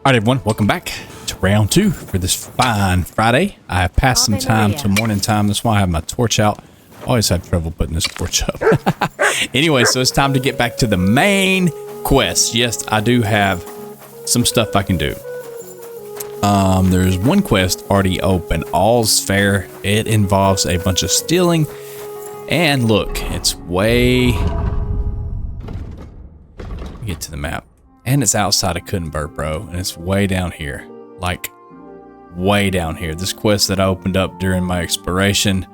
All right, everyone, welcome back to round 2 for this fine Friday. I have passed some time to morning time. That's why I have my torch out. Always have trouble putting this torch up. Anyway, so it's time to get back to the main quest. Yes, I do have some stuff I can do. There's one quest already open. All's fair. It involves a bunch of stealing. And look, it's way... Let me get to the map. And it's outside of Kuttenberg, bro. And it's way down here. Like, way down here. This quest that I opened up during my exploration.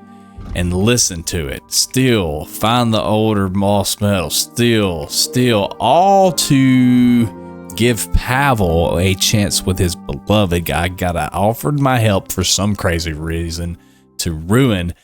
And listen to it. Steal. Find the older moss metal. Steal. All to give Pavel a chance with his beloved. I offered my help for some crazy reason to ruin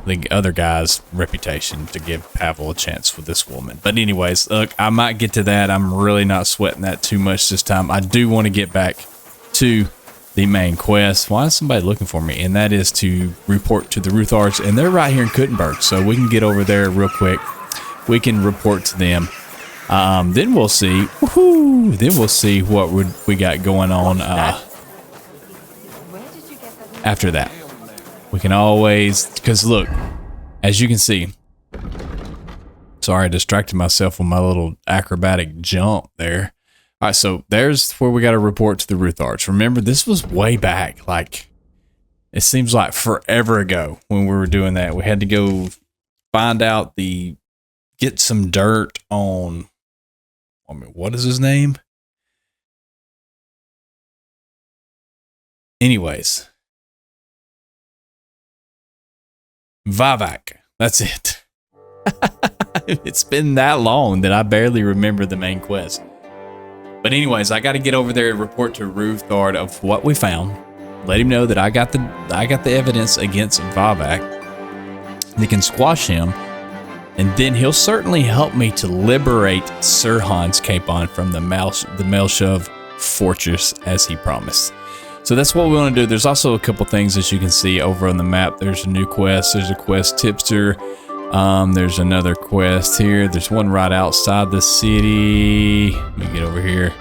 the other guy's reputation, to give Pavel a chance with this woman. But anyways, look, I might get to that. I'm really not sweating that too much this time. I do want to get back to the main quest. Why is somebody looking for me? And that is to report to the Ruthards, and they're right here in Kuttenberg, so we can get over there real quick. We can report to them. Then we'll see. Woohoo! Then we'll see what we got going on after that. We can always, because look, as you can see, sorry, I distracted myself with my little acrobatic jump there. All right, so there's where we got to report to the Ruthards. Remember, this was way back. Like, it seems like forever ago when we were doing that. We had to go find out get some dirt on, what is his name? Anyways. Vavak. That's it. It's been that long that I barely remember the main quest. But anyways, I got to get over there and report to Ruthard of what we found. Let him know that I got the evidence against Vavak. They can squash him, and then he'll certainly help me to liberate Sir Hans Capon from the Melshov fortress as he promised. So that's what we want to do. There's also a couple things, as you can see over on the map. There's a new quest. There's a quest tipster. There's another quest here. There's one right outside the city. Let me get over here.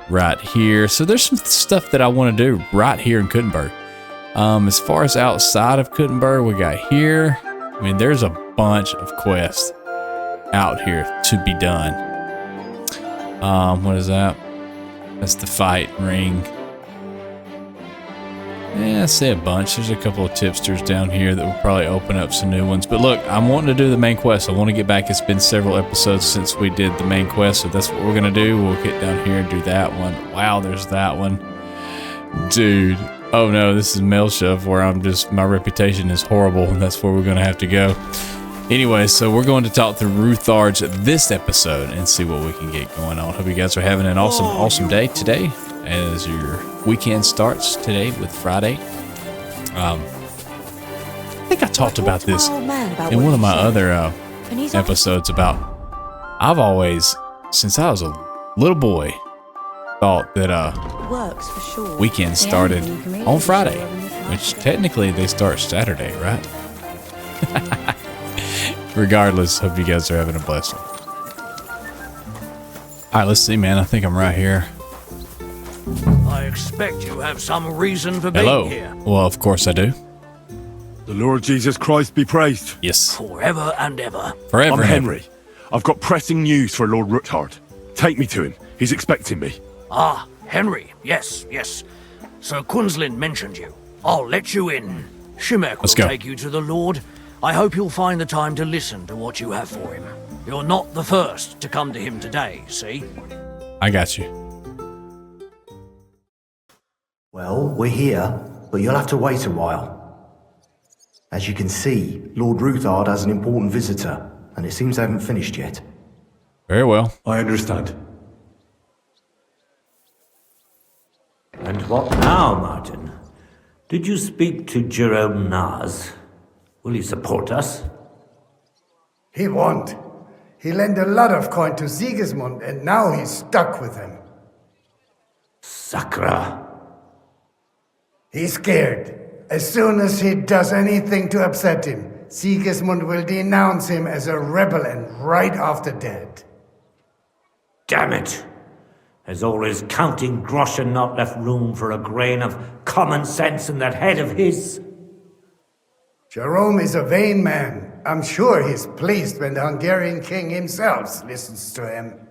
Right here. So there's some stuff that I want to do right here in Kuttenberg. As far as outside of Kuttenberg, we got here. I mean, there's a bunch of quests out here to be done. What is that? That's the fight ring. Yeah, I say a bunch. There's a couple of tipsters down here that will probably open up some new ones. But look, I'm wanting to do the main quest. I want to get back. It's been several episodes since we did the main quest, so that's what we're going to do. We'll get down here and do that one. Wow, there's that one. Dude. Oh no, this is Melshov, where my reputation is horrible, and that's where we're going to have to go. Anyway, so we're going to talk to Ruthards this episode and see what we can get going on. Hope you guys are having an awesome day today as your weekend starts today with Friday. I think I talked about this in one of my other episodes about, I've always, since I was a little boy, thought that weekends started on Friday, which technically they start Saturday, right? Regardless, hope you guys are having a blessed one. All right, let's see, man. I think I'm right here. I expect you have some reason for being here. Well, of course I do. The Lord Jesus Christ be praised. Yes. Forever and ever. Forever. I'm Henry. I've got pressing news for Lord Ruthard. Take me to him. He's expecting me. Ah, Henry. Yes. Sir Quinslin mentioned you. I'll let you in. Shimek will take you to the Lord. I hope you'll find the time to listen to what you have for him. You're not the first to come to him today, see? I got you. Well, we're here, but you'll have to wait a while. As you can see, Lord Ruthard has an important visitor, and it seems they haven't finished yet. Very well. I understand. And what now, Martin? Did you speak to Jerome Naz? Will he support us? He won't. He lent a lot of coin to Sigismund, and now he's stuck with him. Sakra. He's scared. As soon as he does anything to upset him, Sigismund will denounce him as a rebel and right after dead. Damn it! Has always counting groschen not left room for a grain of common sense in that head of his? Jerome is a vain man. I'm sure he's pleased when the Hungarian king himself listens to him.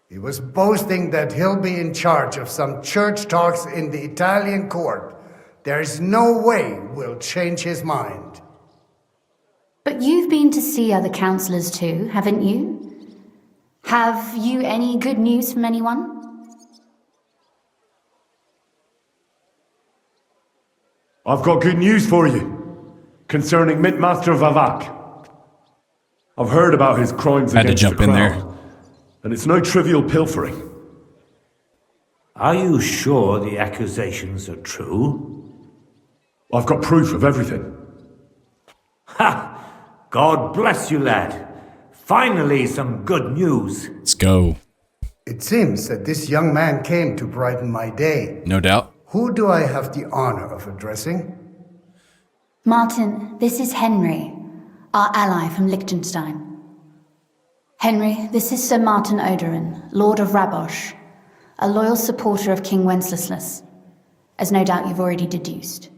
He was boasting that he'll be in charge of some church talks in the Italian court. There's no way we'll change his mind. But you've been to see other councillors too, haven't you? Have you any good news from anyone? I've got good news for you concerning Mintmaster Vavak. I've heard about his crimes Had to against jump the in crown, there. and it's no trivial pilfering. Are you sure the accusations are true? I've got proof of everything. Ha! God bless you, lad. Finally, some good news. Let's go. It seems that this young man came to brighten my day. No doubt. Who do I have the honor of addressing? Martin, this is Henry, our ally from Liechtenstein. Henry, this is Sir Martin Odoran, Lord of Rabosh, a loyal supporter of King Wenceslas, as no doubt you've already deduced.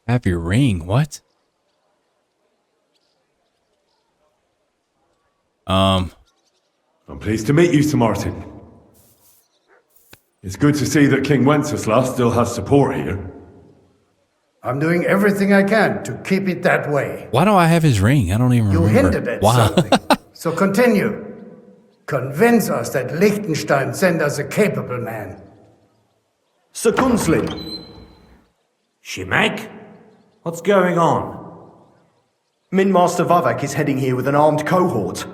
Have your ring. What? I'm pleased to meet you, Sir Martin. It's good to see that King Wenceslas still has support here. I'm doing everything I can to keep it that way. Why do I have his ring? I don't even You remember. hinted at Wow. something. So continue. Convince us that Liechtenstein sent us a capable man. Sir Kunslin, Shimek? What's going on? Mintmaster Vavak is heading here with an armed cohort.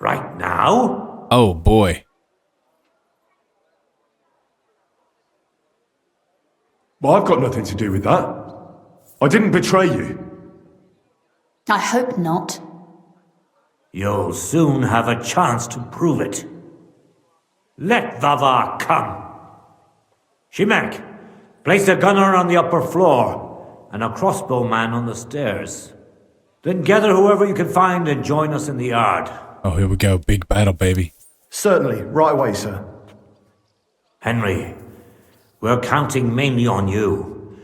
Right now? Oh boy. Well, I've got nothing to do with that. I didn't betray you. I hope not. You'll soon have a chance to prove it. Let Vavak come. Shimek, place a gunner on the upper floor and a crossbowman on the stairs. Then gather whoever you can find and join us in the yard. Oh, here we go. Big battle, baby. Certainly, right away, sir. Henry, we're counting mainly on you.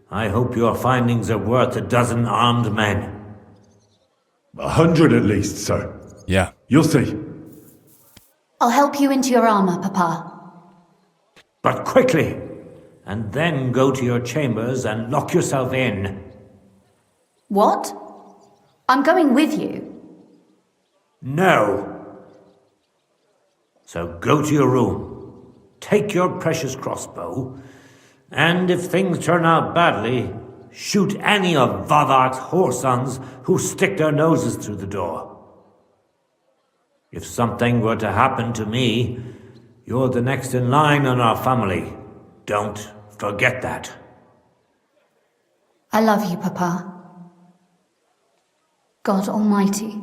I hope your findings are worth a dozen armed men. 100 at least, sir. Yeah. You'll see. I'll help you into your armor, Papa. But quickly, and then go to your chambers and lock yourself in. What? I'm going with you. No. So go to your room, take your precious crossbow, and if things turn out badly, shoot any of Vavak's whoresons who stick their noses through the door. If something were to happen to me, you're the next in line in our family. Don't forget that. I love you, Papa. God Almighty,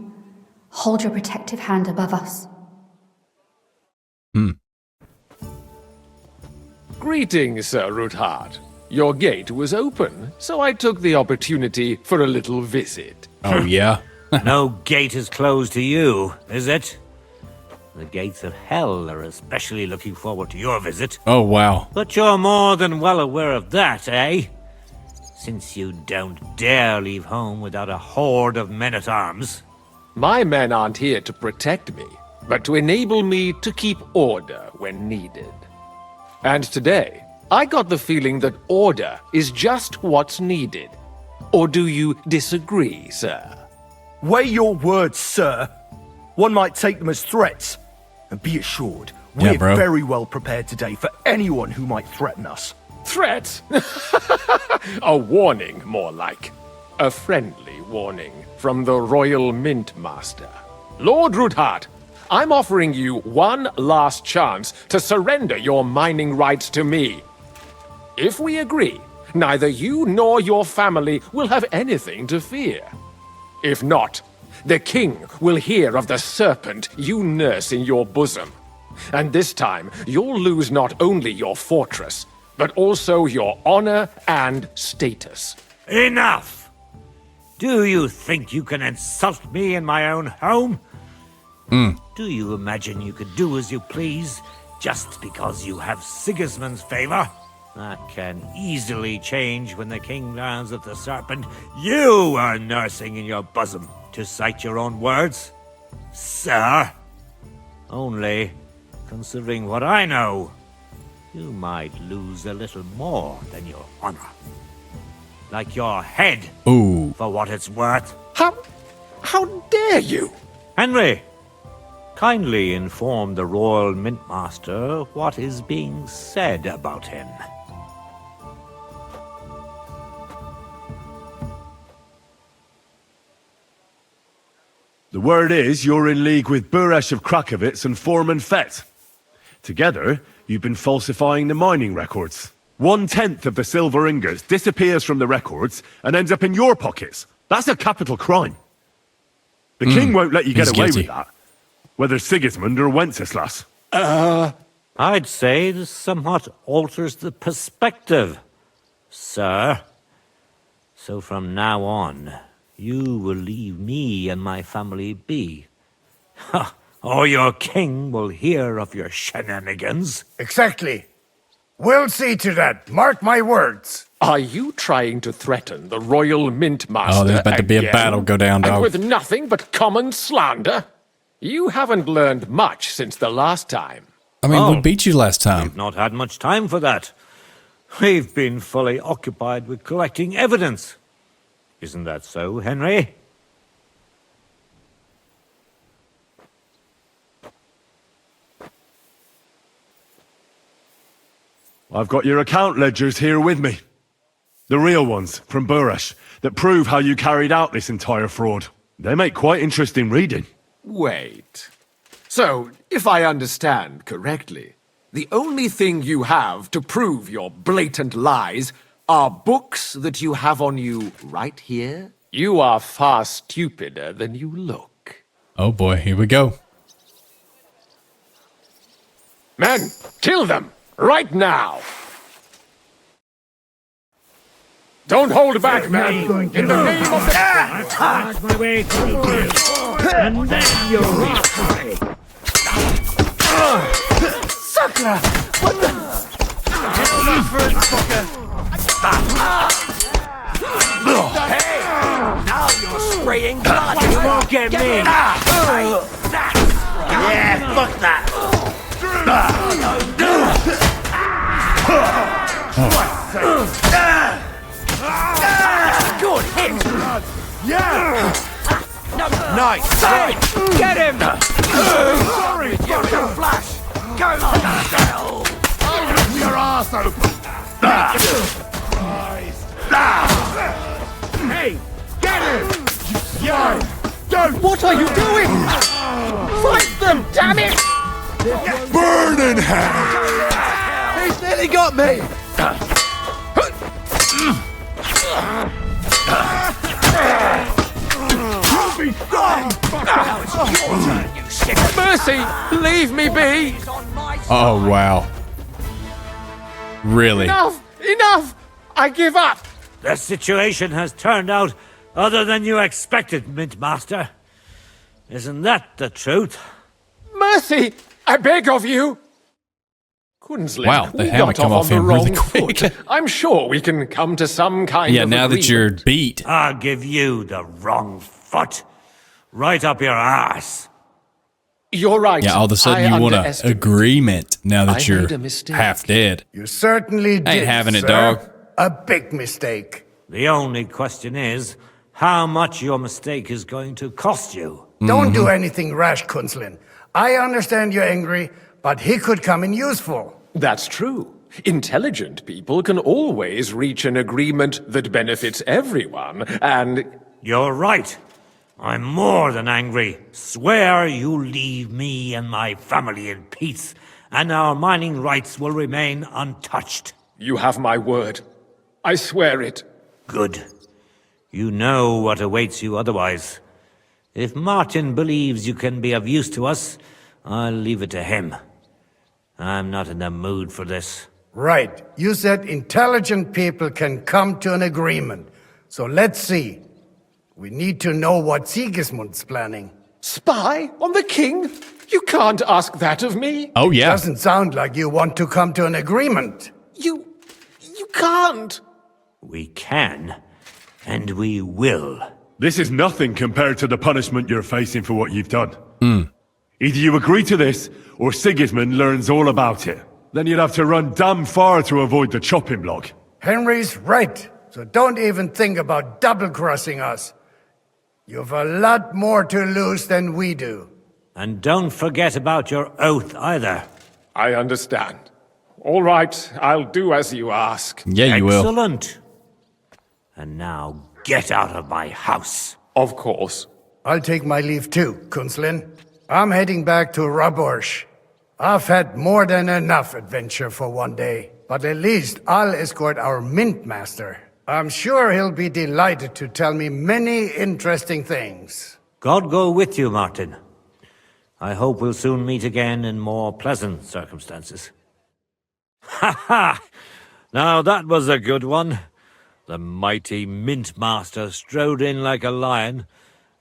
hold your protective hand above us. Greetings, Sir Ruthard. Your gate was open, so I took the opportunity for a little visit. Oh, yeah. No gate is closed to you, is it? The gates of hell are especially looking forward to your visit. Oh, wow. But you're more than well aware of that, eh? Since you don't dare leave home without a horde of men-at-arms. My men aren't here to protect me, but to enable me to keep order when needed. And today, I got the feeling that order is just what's needed. Or do you disagree, sir? Weigh your words, sir. One might take them as threats. And be assured, Yeah, we're bro. very well prepared today for anyone who might threaten us. Threat? A warning, more like. A friendly warning from the Royal Mint Master. Lord Ruthard, I'm offering you one last chance to surrender your mining rights to me. If we agree, neither you nor your family will have anything to fear. If not, the king will hear of the serpent you nurse in your bosom. And this time, you'll lose not only your fortress, but also your honor and status. Enough! Do you think you can insult me in my own home? Do you imagine you could do as you please just because you have Sigismund's favor? That can easily change when the king learns of the serpent you are nursing in your bosom, to cite your own words. Sir, only, considering what I know, you might lose a little more than your honor. Like your head, Ooh. for what it's worth. How dare you? Henry, kindly inform the Royal Mintmaster what is being said about him. The word is you're in league with Buresh of Krakowitz and Foreman Fett. Together, you've been falsifying the mining records. 1/10 of the silver ingots disappears from the records and ends up in your pockets. That's a capital crime. The king won't let you get away with that, whether Sigismund or Wenceslas. I'd say this somewhat alters the perspective, sir. So from now on, you will leave me and my family be. Or your king will hear of your shenanigans. Exactly. We'll see to that. Mark my words. Are you trying to threaten the Royal Mintmaster? Oh, there's about to be a again? battle go down, And dog. with nothing but common slander? You haven't learned much since the last time. I mean, we beat you last time. We've not had much time for that. We've been fully occupied with collecting evidence. Isn't that so, Henry? I've got your account ledgers here with me. The real ones, from Buresh, that prove how you carried out this entire fraud. They make quite interesting reading. Wait. So, if I understand correctly, the only thing you have to prove your blatant lies are books that you have on you right here? You are far stupider than you look. Oh boy, here we go. Men, kill them! Right now! Don't hold back, men! In the name of the... Charge my way through this, and then you'll reach free. Sucker! What the? Hell, that first fucker! Hey! Now you're spraying blood! You won't get me! Yeah, fuck that! Good hit! Yeah! Nice! Get him! Sorry! With you in a flash! Go to hell! Open your ass open! Hey! Get him! Yeah! Don't! What are you doing? Fight them, damn it! Burn in hell! He's nearly got me! You'll be strong! Now it's your turn, you shit! Mercy, leave me be! Oh, wow. Really? Enough! Enough! I give up! The situation has turned out other than you expected, Mintmaster. Isn't that the truth? Mercy! I beg of you! Kunzlin, Wow, the we hammer got come off off on the him really wrong quick. foot. I'm sure we can come to some kind Yeah, of now that you're agreement. beat. I'll give you the wrong foot. Right up your ass. You're right. Yeah, all of a sudden I you want an underestimated. agreement now that I you're made a mistake. half dead. You certainly did, Ain't having it, sir. dog. A big mistake. The only question is how much your mistake is going to cost you. Don't do anything rash, Kunzlin. I understand you're angry, but he could come in useful. That's true. Intelligent people can always reach an agreement that benefits everyone, and... You're right. I'm more than angry. Swear you leave me and my family in peace, and our mining rights will remain untouched. You have my word. I swear it. Good. You know what awaits you otherwise. If Martin believes you can be of use to us, I'll leave it to him. I'm not in the mood for this. Right. You said intelligent people can come to an agreement. So let's see. We need to know what Sigismund's planning. Spy on the king? You can't ask that of me. Oh, yeah. Doesn't sound like you want to come to an agreement. You can't. We can, and we will. This is nothing compared to the punishment you're facing for what you've done. Either you agree to this, or Sigismund learns all about it. Then you'd have to run damn far to avoid the chopping block. Henry's right, so don't even think about double-crossing us. You've a lot more to lose than we do. And don't forget about your oath either. I understand. All right, I'll do as you ask. Yeah, you will. Excellent. And now get out of my house. Of course. I'll take my leave too, Kunslin. I'm heading back to Raborsh. I've had more than enough adventure for one day, but at least I'll escort our mint master. I'm sure he'll be delighted to tell me many interesting things. God go with you, Martin. I hope we'll soon meet again in more pleasant circumstances. Ha ha! Now that was a good one. The mighty mint master strode in like a lion,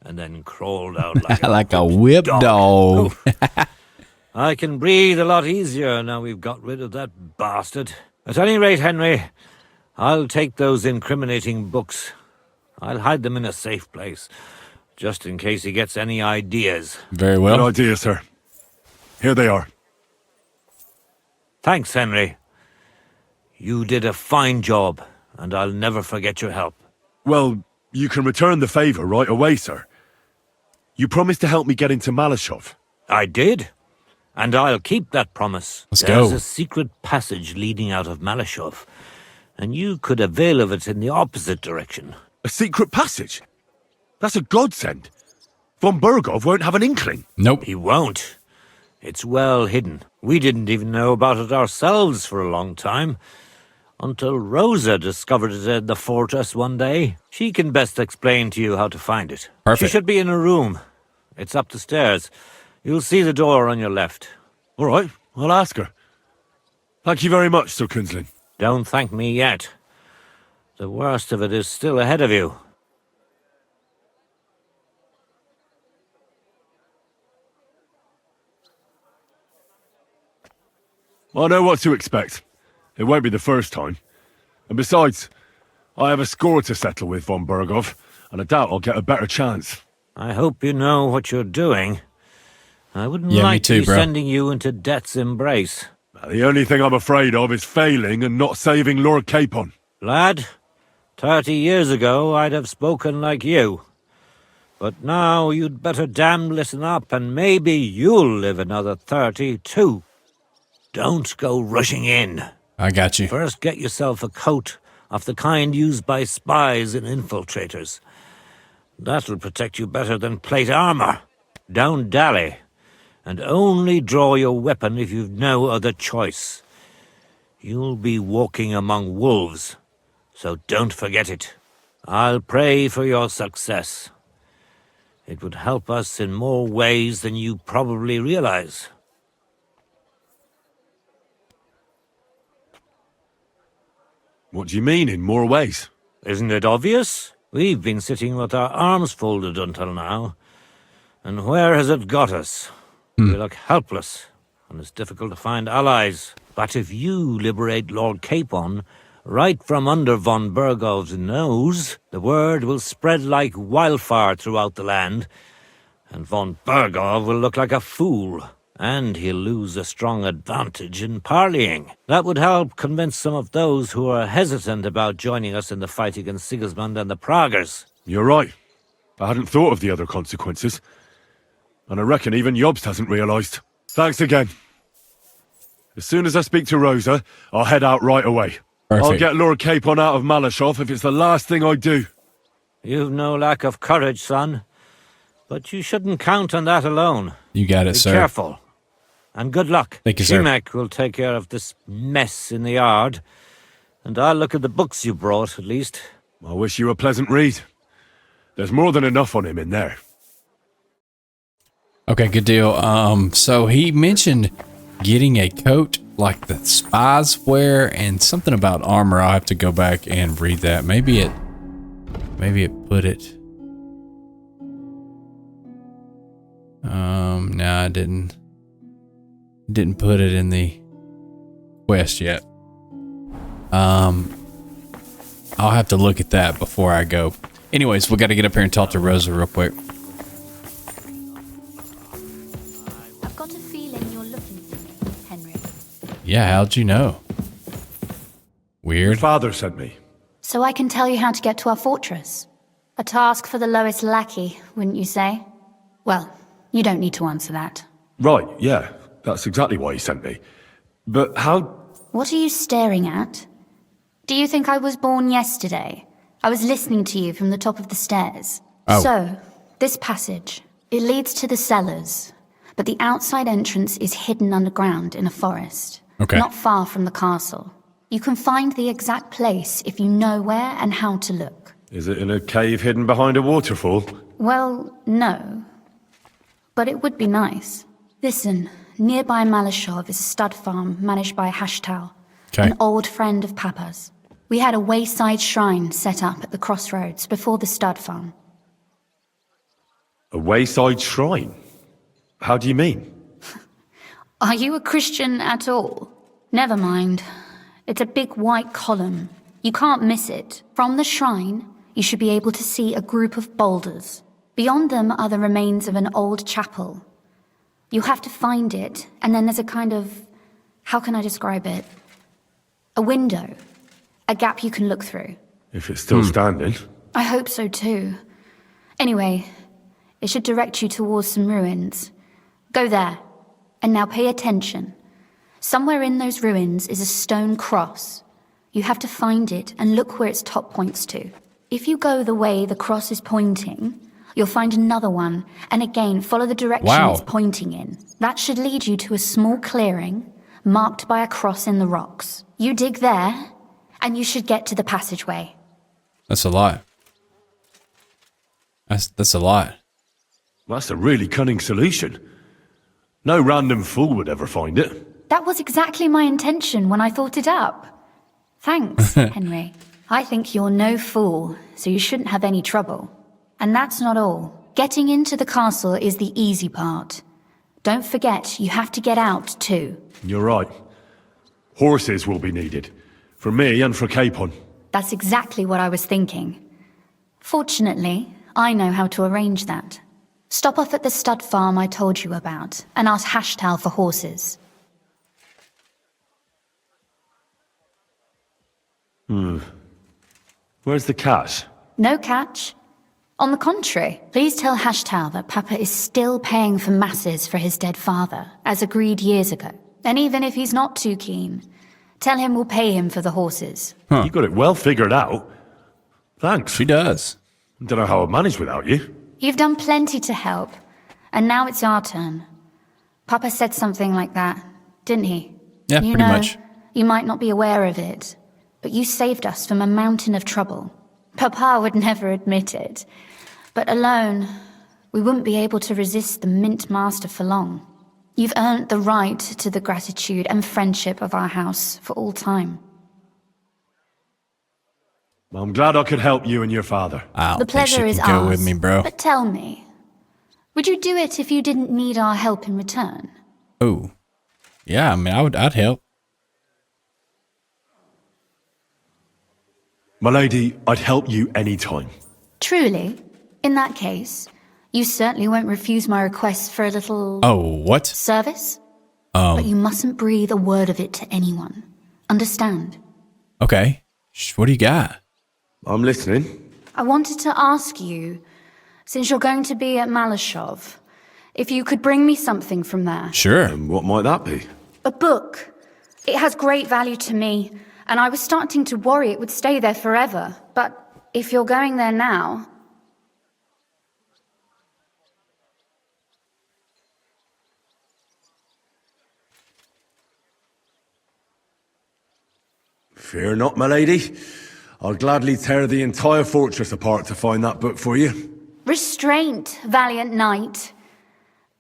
and then crawled out like a, like a whip dog. I can breathe a lot easier now we've got rid of that bastard. At any rate, Henry, I'll take those incriminating books. I'll hide them in a safe place, just in case he gets any ideas. Very well. Good idea, sir. Here they are. Thanks, Henry. You did a fine job, and I'll never forget your help. Well, you can return the favor right away, sir. You promised to help me get into Malashov. I did, and I'll keep that promise. Let's There's go. a secret passage leading out of Malashov, and you could avail of it in the opposite direction. A secret passage? That's a godsend. Von Bergov won't have an inkling. Nope. He won't. It's well hidden. We didn't even know about it ourselves for a long time, until Rosa discovered it in the fortress one day. She can best explain to you how to find it. Perfect. She should be in a room. It's up the stairs. You'll see the door on your left. All right, I'll ask her. Thank you very much, Sir Kunslin. Don't thank me yet. The worst of it is still ahead of you. I know what to expect. It won't be the first time. And besides, I have a score to settle with Von Bergov, and I doubt I'll get a better chance. I hope you know what you're doing. I wouldn't Yeah, me like too, to be bro. sending you into death's embrace. The only thing I'm afraid of is failing and not saving Lord Capon. Lad, 30 years ago I'd have spoken like you. But now you'd better damn listen up, and maybe you'll live another 30 too. Don't go rushing in. I got you. First get yourself a coat of the kind used by spies and infiltrators. That'll protect you better than plate armor. Don't dally, and only draw your weapon if you've no other choice. You'll be walking among wolves, so don't forget it. I'll pray for your success. It would help us in more ways than you probably realize. What do you mean, in more ways? Isn't it obvious? We've been sitting with our arms folded until now. And where has it got us? We look helpless, and it's difficult to find allies. But if you liberate Lord Capon, right from under von Bergov's nose, the word will spread like wildfire throughout the land, and von Bergov will look like a fool, and he'll lose a strong advantage in parleying. That would help convince some of those who are hesitant about joining us in the fight against Sigismund and the Praguers. You're right. I hadn't thought of the other consequences. And I reckon even Jobst hasn't realised. Thanks again. As soon as I speak to Rosa, I'll head out right away. Perfect. I'll get Lord Capon out of Malashov if it's the last thing I do. You've no lack of courage, son. But you shouldn't count on that alone. You got it, Be sir. careful. And good luck. Thank you, sir. Shimek will take care of this mess in the yard. And I'll look at the books you brought, at least. I wish you a pleasant read. There's more than enough on him in there. Okay, good deal. So he mentioned getting a coat like the spies wear and something about armor. I'll have to go back and read that. Maybe it put it No, I didn't put it in the quest yet. I'll have to look at that before I go. Anyways, we got to get up here and talk to Rosa real quick. I've got a feeling you're looking for me, Henry. Yeah, how'd you know? Weird. Your father sent me. So I can tell you how to get to our fortress. A task for the lowest lackey, wouldn't you say? Well, you don't need to answer that. Right, yeah. That's exactly why he sent me. But how... What are you staring at? Do you think I was born yesterday? I was listening to you from the top of the stairs. Oh. So, this passage, it leads to the cellars, but the outside entrance is hidden underground in a forest. Okay. Not far from the castle. You can find the exact place if you know where and how to look. Is it in a cave hidden behind a waterfall? Well, no. But it would be nice. Listen, nearby Malashov is a stud farm managed by Hashtal, an old friend of Papa's. We had a wayside shrine set up at the crossroads before the stud farm. A wayside shrine? How do you mean? Are you a Christian at all? Never mind. It's a big white column. You can't miss it. From the shrine, you should be able to see a group of boulders. Beyond them are the remains of an old chapel. You have to find it, and then there's a kind of... how can I describe it? A window. A gap you can look through. If it's still standing. I hope so too. Anyway, it should direct you towards some ruins. Go there. And now pay attention. Somewhere in those ruins is a stone cross. You have to find it and look where its top points to. If you go the way the cross is pointing, you'll find another one, and again follow the direction it's pointing in. That should lead you to a small clearing marked by a cross in the rocks. You dig there, and you should get to the passageway. That's a lot. That's a lot. That's a really cunning solution. No random fool would ever find it. That was exactly my intention when I thought it up. Thanks, Henry. I think you're no fool, so you shouldn't have any trouble. And that's not all. Getting into the castle is the easy part. Don't forget, you have to get out too. You're right. Horses will be needed. For me and for Capon. That's exactly what I was thinking. Fortunately, I know how to arrange that. Stop off at the stud farm I told you about, and ask Hashtal for horses. Where's the catch? No catch. On the contrary, please tell Hashtal that Papa is still paying for masses for his dead father, as agreed years ago. And even if he's not too keen, tell him we'll pay him for the horses. You got it well figured out. Thanks. She does. Don't know how I'd manage without you. You've done plenty to help, and now it's our turn. Papa said something like that, didn't he? Yeah, pretty much. You might not be aware of it, but you saved us from a mountain of trouble. Papa would never admit it, but alone, we wouldn't be able to resist the Mint Master for long. You've earned the right to the gratitude and friendship of our house for all time. Well, I'm glad I could help you and your father. The pleasure is ours. Go with me, bro. But tell me, would you do it if you didn't need our help in return? Oh, yeah. I mean, I'd help. My lady, I'd help you anytime. Truly? In that case, you certainly won't refuse my request for a little... Oh, what? Service? But you mustn't breathe a word of it to anyone. Understand? Okay. What do you got? I'm listening. I wanted to ask you, since you're going to be at Malashov, if you could bring me something from there. Sure. And what might that be? A book. It has great value to me, and I was starting to worry it would stay there forever. But if you're going there now... Fear not, my lady. I'll gladly tear the entire fortress apart to find that book for you. Restraint, valiant knight.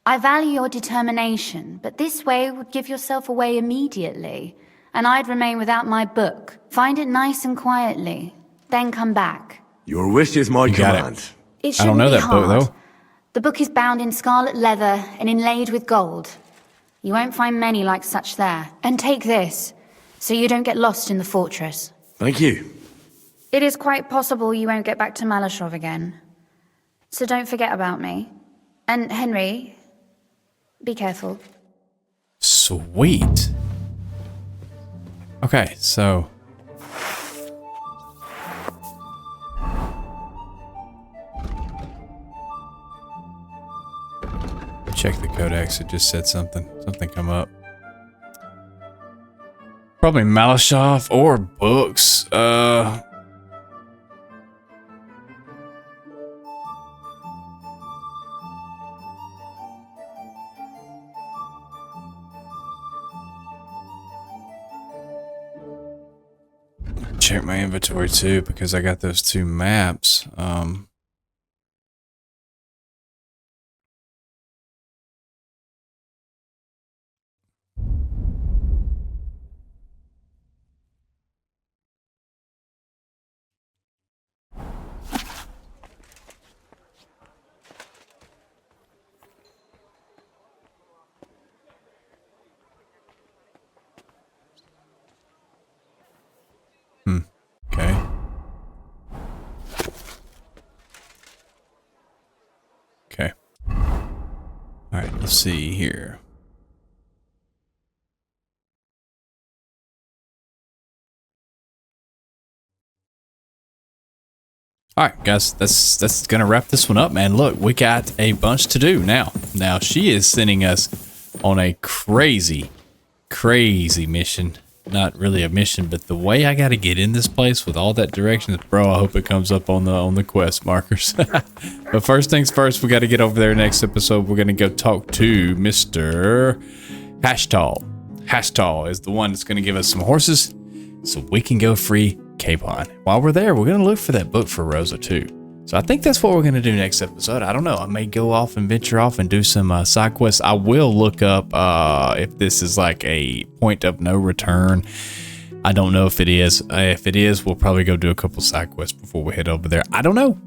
I value your determination, but this way would give yourself away immediately, and I'd remain without my book. Find it nice and quietly, then come back. Your wish is my command. It I don't shouldn't know be that book, hard. though. The book is bound in scarlet leather and inlaid with gold. You won't find many like such there. And take this, so you don't get lost in the fortress. Thank you. It is quite possible you won't get back to Malashov again. So don't forget about me. And Henry, be careful. Sweet. Okay, so... check the codex, it just said something. Something come up. Probably Malashov or books. Check my inventory too, because I got those two maps. Okay. Okay. All right, let's see here. All right, guys, that's gonna wrap this one up, man. Look, we got a bunch to do now. Now she is sending us on a crazy mission. Not really a mission, but the way I got to get in this place with all that directions, bro. I hope it comes up on the quest markers. But first things first, we got to get over there. Next episode, we're gonna go talk to Mr. Hashtal. Hashtal is the one that's gonna give us some horses, so we can go free Capon. While we're there, we're gonna look for that book for Rosa too. So I think that's what we're gonna do next episode. I don't know. I may go off and venture off and do some side quests. I will look up if this is like a point of no return. I don't know if it is. If it is, we'll probably go do a couple side quests before we head over there. I don't know.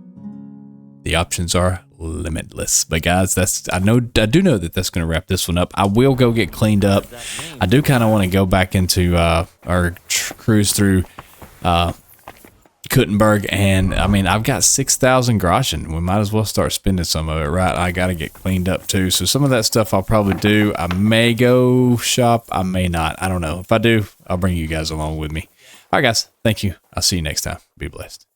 The options are limitless. But guys, I do know that that's gonna wrap this one up. I will go get cleaned up. I do kind of want to go back into our cruise through Kuttenberg, and I mean, I've got 6,000 groschen. We might as well start spending some of it, right? I got to get cleaned up too. So some of that stuff I'll probably do. I may go shop. I may not. I don't know. If I do, I'll bring you guys along with me. All right, guys. Thank you. I'll see you next time. Be blessed.